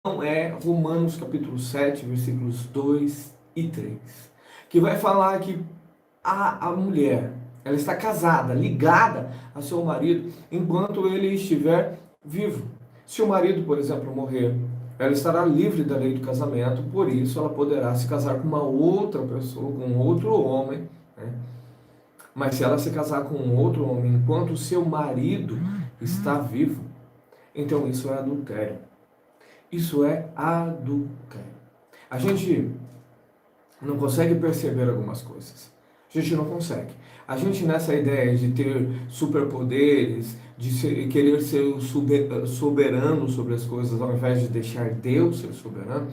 é Romanos capítulo 7, versículos 2 e 3, que vai falar que a mulher, ela está casada, ligada a seu marido, enquanto ele estiver vivo. Se o marido, por exemplo, morrer, ela estará livre da lei do casamento, por isso ela poderá se casar com uma outra pessoa, com outro homem, né? Mas se ela se casar com um outro homem enquanto o seu marido está vivo, então isso é adultério. Isso é adultério. A gente não consegue perceber algumas coisas. A gente não consegue. A gente, nessa ideia de ter superpoderes, de querer ser o soberano sobre as coisas, ao invés de deixar Deus ser soberano,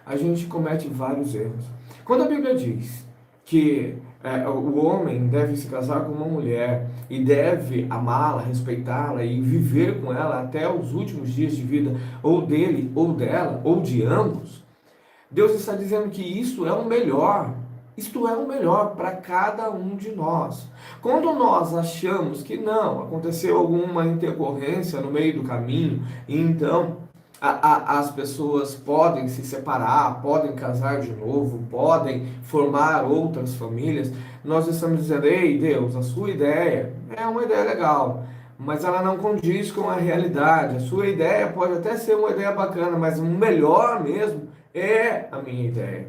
a gente comete vários erros. Quando a Bíblia diz que o homem deve se casar com uma mulher e deve amá-la, respeitá-la e viver com ela até os últimos dias de vida, ou dele, ou dela, ou de ambos, Deus está dizendo que isso é o melhor. Isto é o melhor para cada um de nós. Quando nós achamos que não, aconteceu alguma intercorrência no meio do caminho, e então as pessoas podem se separar, podem casar de novo, podem formar outras famílias, nós estamos dizendo: ei Deus, a sua ideia é uma ideia legal, mas ela não condiz com a realidade. A sua ideia pode até ser uma ideia bacana, mas o melhor mesmo é a minha ideia.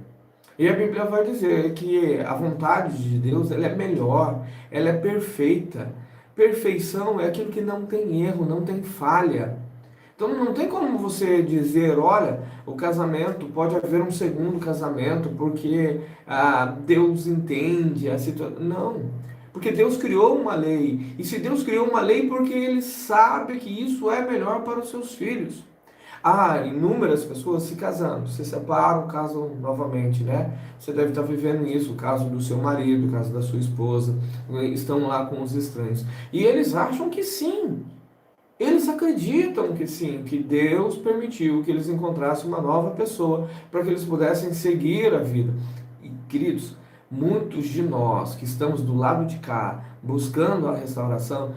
E a Bíblia vai dizer que a vontade de Deus, ela é melhor, ela é perfeita. Perfeição é aquilo que não tem erro, não tem falha. Então não tem como você dizer: olha, o casamento, pode haver um segundo casamento porque Deus entende a situação. Não, porque Deus criou uma lei. E se Deus criou uma lei, porque Ele sabe que isso é melhor para os seus filhos. Há inúmeras pessoas se casando, se separam, casam novamente, né? Você deve estar vivendo isso, o caso do seu marido, o caso da sua esposa, estão lá com os estranhos. E eles acham que sim, eles acreditam que sim, que Deus permitiu que eles encontrassem uma nova pessoa para que eles pudessem seguir a vida. E, queridos, muitos de nós que estamos do lado de cá, buscando a restauração,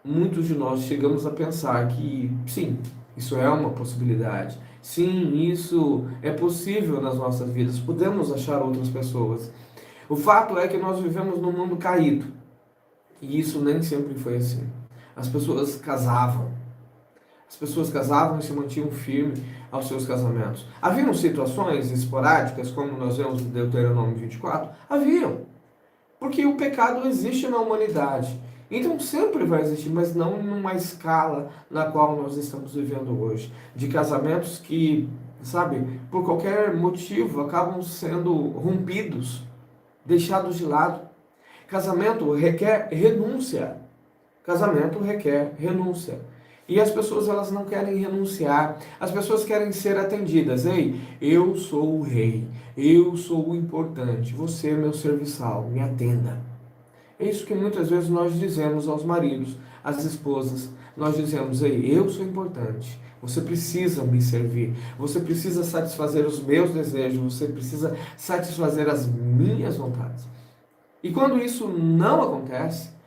muitos de nós chegamos a pensar que sim, isso é uma possibilidade. Sim, isso é possível nas nossas vidas. Podemos achar outras pessoas. O fato é que nós vivemos num mundo caído. E isso nem sempre foi assim. As pessoas casavam. As pessoas casavam e se mantinham firmes aos seus casamentos. Haviam situações esporádicas, como nós vemos no Deuteronômio 24? Haviam. Porque o pecado existe na humanidade. Então sempre vai existir, mas não numa escala na qual nós estamos vivendo hoje. De casamentos que, sabe, por qualquer motivo acabam sendo rompidos, deixados de lado. Casamento requer renúncia. Casamento requer renúncia. E as pessoas, elas não querem renunciar. As pessoas querem ser atendidas. Ei, eu sou o rei. Eu sou o importante. Você é meu serviçal. Me atenda. É isso que muitas vezes nós dizemos aos maridos, às esposas. Nós dizemos: ei, eu sou importante. Você precisa me servir. Você precisa satisfazer os meus desejos. Você precisa satisfazer as minhas vontades. E quando isso não acontece,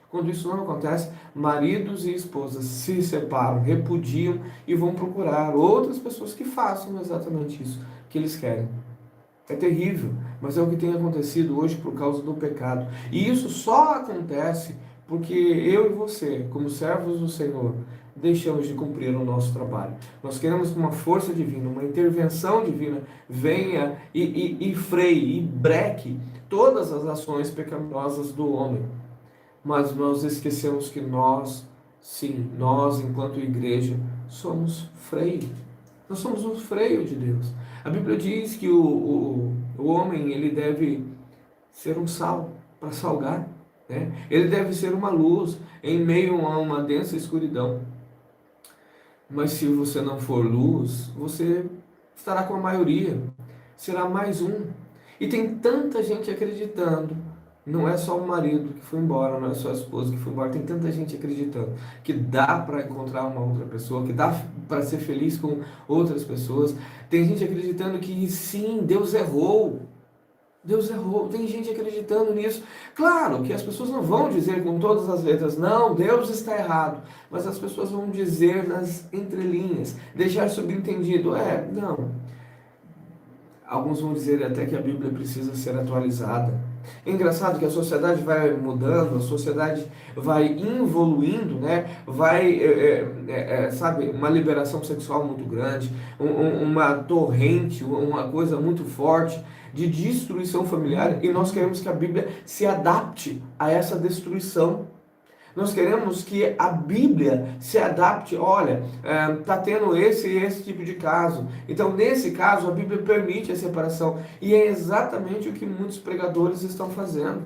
maridos e esposas se separam, repudiam e vão procurar outras pessoas que façam exatamente isso que eles querem. É terrível, mas é o que tem acontecido hoje por causa do pecado. E isso só acontece porque eu e você, como servos do Senhor, deixamos de cumprir o nosso trabalho. Nós queremos que uma força divina, uma intervenção divina venha e freie, e breque todas as ações pecaminosas do homem. Mas nós esquecemos que nós, sim, nós enquanto igreja, somos freio. Nós somos o freio de Deus. A Bíblia diz que o homem, ele deve ser um sal para salgar, né? Ele deve ser uma luz em meio a uma densa escuridão. Mas se você não for luz, você estará com a maioria. Será mais um. E tem tanta gente acreditando. Não é só o marido que foi embora, não é só a esposa que foi embora. Tem tanta gente acreditando que dá para encontrar uma outra pessoa, que dá para ser feliz com outras pessoas. Tem gente acreditando que sim, Deus errou. Deus errou. Tem gente acreditando nisso. Claro que as pessoas não vão dizer com todas as letras, não, Deus está errado. Mas as pessoas vão dizer nas entrelinhas, deixar subentendido, não. Alguns vão dizer até que a Bíblia precisa ser atualizada. É engraçado que a sociedade vai mudando, a sociedade vai evoluindo, né? Vai, sabe, uma liberação sexual muito grande, uma torrente, uma coisa muito forte de destruição familiar, e nós queremos que a Bíblia se adapte a essa destruição. Nós queremos que a Bíblia se adapte. Olha, está tendo esse e esse tipo de caso. Então, nesse caso, a Bíblia permite a separação. E é exatamente o que muitos pregadores estão fazendo.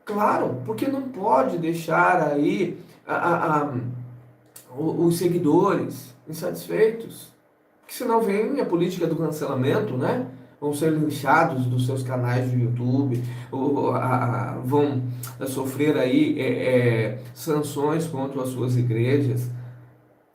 Claro, porque não pode deixar aí os seguidores insatisfeitos. Porque senão vem a política do cancelamento, né? Vão ser linchados dos seus canais do YouTube, vão sofrer aí sanções contra as suas igrejas,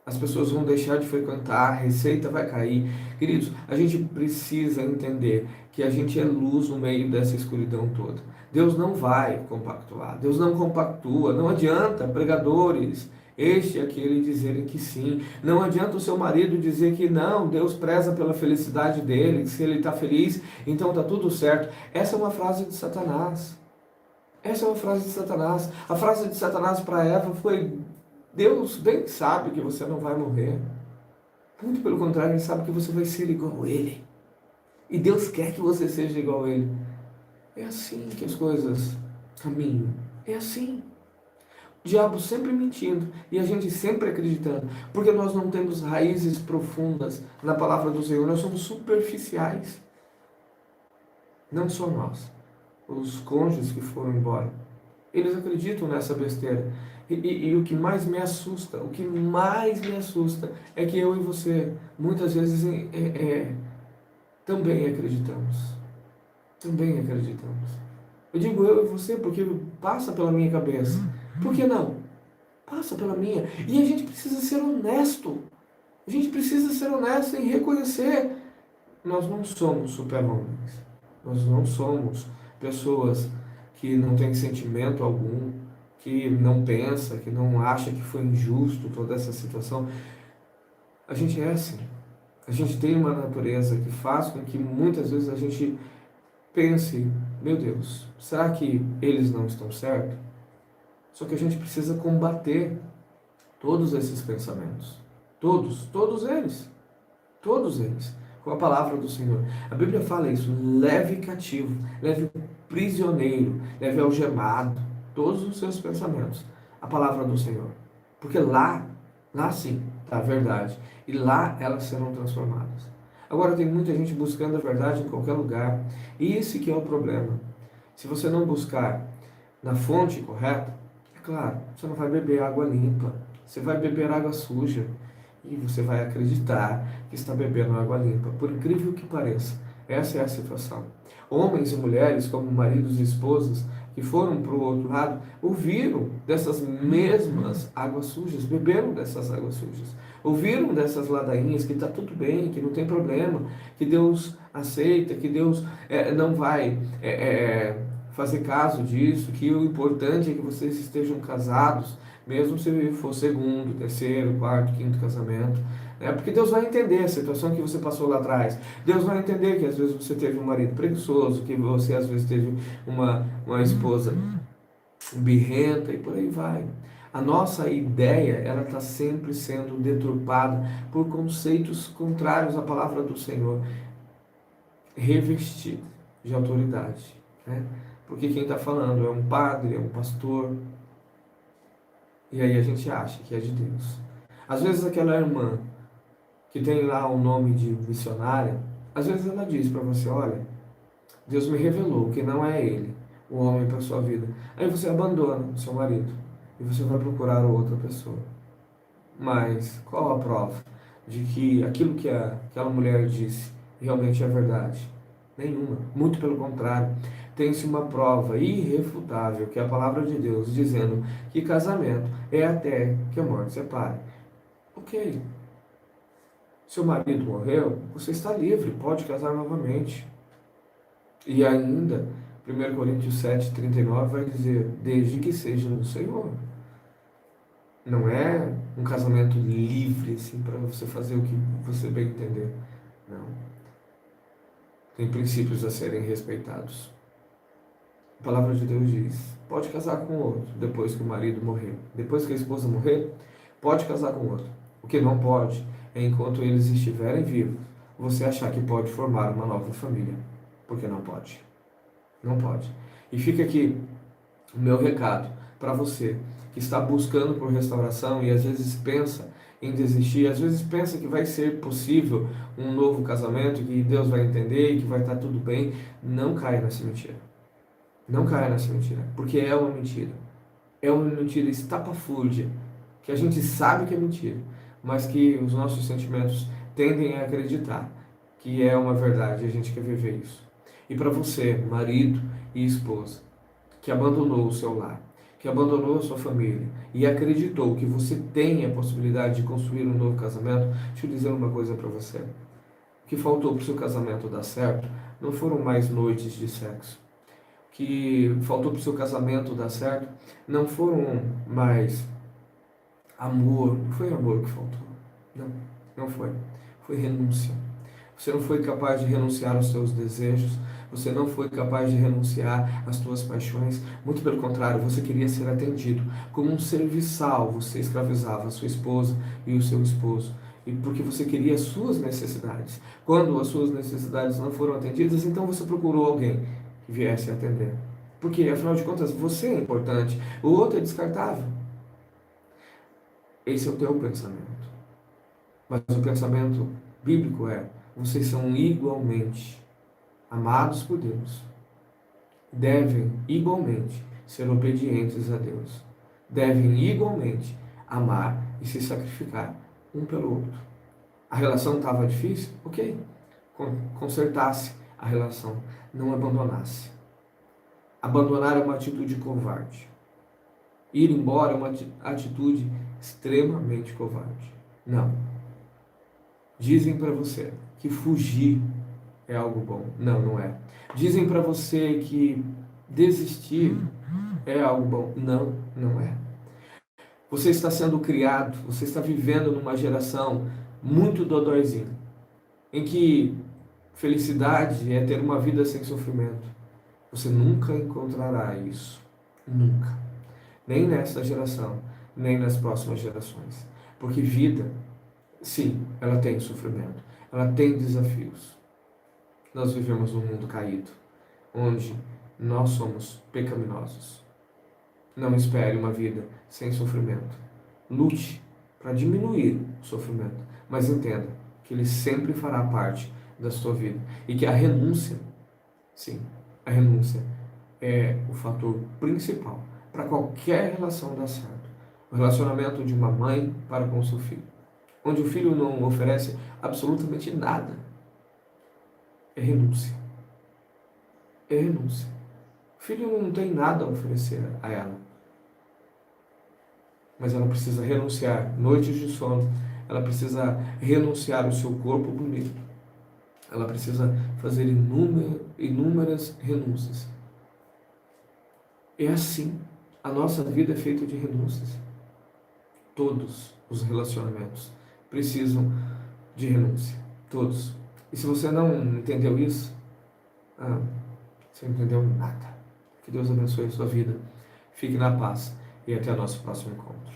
as pessoas vão deixar de frequentar, a receita vai cair. Queridos, a gente precisa entender que a gente é luz no meio dessa escuridão toda. Deus não vai compactuar, Deus não compactua, não adianta pregadores, este e aquele dizerem que sim. Não adianta o seu marido dizer que não, Deus preza pela felicidade dele, que se ele está feliz, então está tudo certo. Essa é uma frase de Satanás. Essa é uma frase de Satanás. A frase de Satanás para Eva foi: Deus bem sabe que você não vai morrer. Muito pelo contrário, Ele sabe que você vai ser igual a Ele. E Deus quer que você seja igual a Ele. É assim que as coisas caminham. É assim. O diabo sempre mentindo e a gente sempre acreditando, porque nós não temos raízes profundas na palavra do Senhor, nós somos superficiais. Não só nós, os cônjuges que foram embora, eles acreditam nessa besteira. E o que mais me assusta, é que eu e você, muitas vezes, também acreditamos. Também acreditamos. Eu digo eu e você porque passa pela minha cabeça. Por que não? Passa pela minha. E a gente precisa ser honesto. A gente precisa ser honesto em reconhecer. Nós não somos super-homens. Nós não somos pessoas que não têm sentimento algum, que não pensa, que não acha que foi injusto toda essa situação. A gente é assim. A gente tem uma natureza que faz com que muitas vezes a gente pense, meu Deus, será que eles não estão certos? Só que a gente precisa combater todos esses pensamentos. Todos eles, com a palavra do Senhor. A Bíblia fala isso: leve cativo, leve prisioneiro, leve algemado, todos os seus pensamentos, a palavra do Senhor. Porque lá sim, está a verdade. E lá elas serão transformadas. Agora tem muita gente buscando a verdade em qualquer lugar. E esse que é o problema. Se você não buscar na fonte correta, é claro, você não vai beber água limpa. Você vai beber água suja. E você vai acreditar que está bebendo água limpa. Por incrível que pareça, essa é a situação. Homens e mulheres, como maridos e esposas, que foram para o outro lado, ouviram dessas mesmas águas sujas, beberam dessas águas sujas. Ouviram dessas ladainhas que está tudo bem, que não tem problema, que Deus aceita, que Deus não vai fazer caso disso, que o importante é que vocês estejam casados, mesmo se for segundo, terceiro, quarto, quinto casamento. Porque Deus vai entender a situação que você passou lá atrás. Deus vai entender que às vezes você teve um marido preguiçoso, que você às vezes teve uma esposa birrenta e por aí vai. A nossa ideia, ela está sempre sendo deturpada por conceitos contrários à palavra do Senhor, revestido de autoridade, né? Porque quem está falando é um padre, é um pastor, e aí a gente acha que é de Deus. Às vezes aquela irmã que tem lá o nome de missionária, às vezes ela diz para você: olha, Deus me revelou que não é ele, o homem para a sua vida. Aí você abandona o seu marido e você vai procurar outra pessoa. Mas qual a prova de que aquilo que aquela mulher disse realmente é verdade? Nenhuma. Muito pelo contrário. Tem-se uma prova irrefutável, que é a palavra de Deus, dizendo que casamento é até que a morte separe. Ok. Seu marido morreu, você está livre, pode casar novamente. E ainda, 1 Coríntios 7:39 vai dizer, desde que seja no Senhor. Não é um casamento livre, assim, para você fazer o que você bem entender. Não. Tem princípios a serem respeitados. A palavra de Deus diz, pode casar com outro depois que o marido morrer. Depois que a esposa morrer, pode casar com outro. O que não pode é, enquanto eles estiverem vivos, você achar que pode formar uma nova família. Porque não pode. Não pode. E fica aqui o meu recado para você que está buscando por restauração e às vezes pensa em desistir, às vezes pensa que vai ser possível um novo casamento, que Deus vai entender e que vai estar tudo bem. Não caia nessa mentira. Não caia nessa mentira, porque é uma mentira. É uma mentira estapafúrdia, que a gente sabe que é mentira, mas que os nossos sentimentos tendem a acreditar que é uma verdade e a gente quer viver isso. E para você, marido e esposa, que abandonou o seu lar, que abandonou a sua família e acreditou que você tem a possibilidade de construir um novo casamento, deixa eu dizer uma coisa para você. O que faltou para o seu casamento dar certo não foram mais noites de sexo. O que faltou para o seu casamento dar certo não foram mais amor. Não foi amor que faltou. Não, não foi. Foi renúncia. Você não foi capaz de renunciar aos seus desejos. Você não foi capaz de renunciar às suas paixões. Muito pelo contrário, você queria ser atendido. Como um serviçal, você escravizava a sua esposa e o seu esposo. E porque você queria as suas necessidades. Quando as suas necessidades não foram atendidas, então você procurou alguém que viesse a atender. Porque, afinal de contas, você é importante. O outro é descartável. Esse é o teu pensamento. Mas o pensamento bíblico é: vocês são igualmente amados por Deus, devem igualmente ser obedientes a Deus, devem igualmente amar e se sacrificar um pelo outro. A relação estava difícil? Ok. Consertasse a relação, não abandonasse. Abandonar é uma atitude covarde. Ir embora é uma atitude extremamente covarde. Não. Dizem para você que fugir é algo bom. Não, não é. Dizem para você que desistir é algo bom. Não, não é. Você está sendo criado, você está vivendo numa geração muito dodóizinha, em que felicidade é ter uma vida sem sofrimento. Você nunca encontrará isso. Nunca. Nem nessa geração, nem nas próximas gerações. Porque vida, sim, ela tem sofrimento, ela tem desafios. Nós vivemos num mundo caído, onde nós somos pecaminosos. Não espere uma vida sem sofrimento. Lute para diminuir o sofrimento, mas entenda que ele sempre fará parte da sua vida e que a renúncia, sim, a renúncia é o fator principal para qualquer relação dar certo. O relacionamento de uma mãe para com seu filho, onde o filho não oferece absolutamente nada, é renúncia. É renúncia. O filho não tem nada a oferecer a ela, mas ela precisa renunciar noites de sono, ela precisa renunciar ao seu corpo bonito, ela precisa fazer inúmeras renúncias. É assim. A nossa vida é feita de renúncias. Todos os relacionamentos precisam de renúncia. Todos. E se você não entendeu isso, você não entendeu nada. Que Deus abençoe a sua vida. Fique na paz e até o nosso próximo encontro.